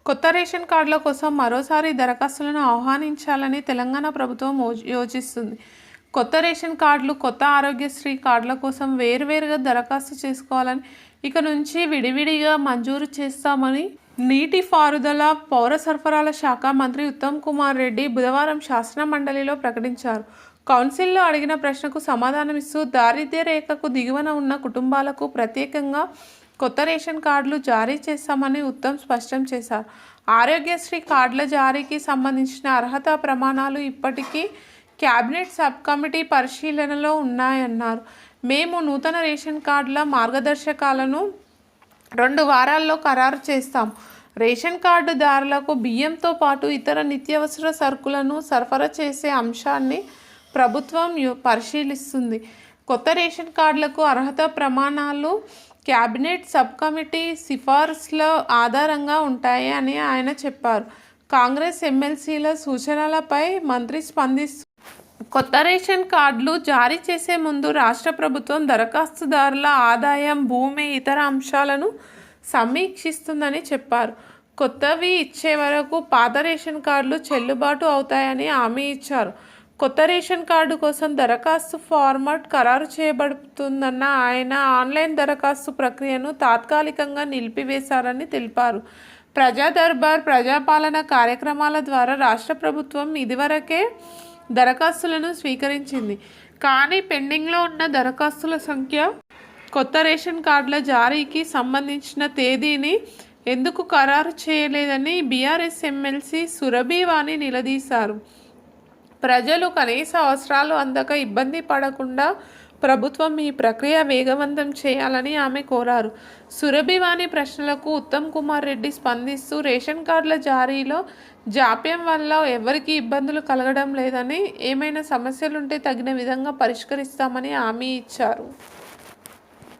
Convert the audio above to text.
కొత్త రేషన్ కార్డుల కోసం మరోసారి దరఖాస్తులను ఆహ్వానించాలని తెలంగాణ ప్రభుత్వం యోచిస్తుంది. కొత్త రేషన్ కార్డులు, కొత్త ఆరోగ్యశ్రీ కార్డుల కోసం వేర్వేరుగా దరఖాస్తు చేసుకోవాలని, ఇక నుంచి విడివిడిగా మంజూరు చేస్తామని నీటిపారుదల, పౌర సరఫరాల శాఖ మంత్రి ఉత్తమ్ కుమార్ రెడ్డి బుధవారం శాసన మండలిలో ప్రకటించారు. కౌన్సిల్లో అడిగిన ప్రశ్నకు సమాధానమిస్తూ దారిద్ర్య రేఖకు దిగువన ఉన్న కుటుంబాలకు ప్రత్యేకంగా కొత్త రేషన్ కార్డులు జారీ చేస్తామని ఉత్తమ్ స్పష్టం చేశారు. ఆరోగ్యశ్రీ కార్డుల జారీకి సంబంధించిన అర్హత ప్రమాణాలు ఇప్పటికీ క్యాబినెట్ సబ్ కమిటీ పరిశీలనలో ఉన్నాయన్నారు. మేము నూతన రేషన్ కార్డుల మార్గదర్శకాలను 2 వారాల్లో ఖరారు చేస్తాం. రేషన్ కార్డుదారులకు బియ్యంతో పాటు ఇతర నిత్యావసర సరుకులను సరఫరా చేసే అంశాన్ని ప్రభుత్వం పరిశీలిస్తుంది. కొత్త రేషన్ కార్డులకు అర్హత ప్రమాణాలు క్యాబినెట్ సబ్ కమిటీ సిఫార్సుల ఆధారంగా ఉంటాయి అని ఆయన చెప్పారు. కాంగ్రెస్ ఎమ్మెల్సీల సూచనలపై మంత్రి స్పందిస్తూ కొత్త రేషన్ కార్డులు జారీ చేసే ముందు రాష్ట్ర ప్రభుత్వం దరఖాస్తుదారుల ఆదాయం, భూమి, ఇతర అంశాలను సమీక్షిస్తుందని చెప్పారు. కొత్తవి ఇచ్చే వరకు పాత రేషన్ కార్డులు చెల్లుబాటు అవుతాయని హామీ ఇచ్చారు. కొత్త రేషన్ కార్డు కోసం దరఖాస్తు ఫార్మాట్ ఖరారు చేయబడుతుందన్న ఆయన ఆన్లైన్ దరఖాస్తు ప్రక్రియను తాత్కాలికంగా నిలిపివేశారని తెలిపారు. ప్రజా దర్బార్, ప్రజాపాలన కార్యక్రమాల ద్వారా రాష్ట్ర ప్రభుత్వం ఇదివరకే దరఖాస్తులను స్వీకరించింది. కానీ పెండింగ్లో ఉన్న దరఖాస్తుల సంఖ్య, కొత్త రేషన్ కార్డుల జారీకి సంబంధించిన తేదీని ఎందుకు ఖరారు చేయలేదని బీఆర్ఎస్ ఎమ్మెల్సీ సురభి వాణి నిలదీశారు. ప్రజలు కనీస అవసరాలు అందక ఇబ్బంది పడకుండా ప్రభుత్వం ఈ ప్రక్రియ వేగవంతం చేయాలని ఆమె కోరారు. సురభి వాణి ప్రశ్నలకు ఉత్తమ్ కుమార్ రెడ్డి స్పందిస్తూ రేషన్ కార్డుల జారీలో జాప్యం వల్ల ఎవరికీ ఇబ్బందులు కలగడం లేదని, ఏమైనా సమస్యలుంటే తగిన విధంగా పరిష్కరిస్తామని హామీ ఇచ్చారు.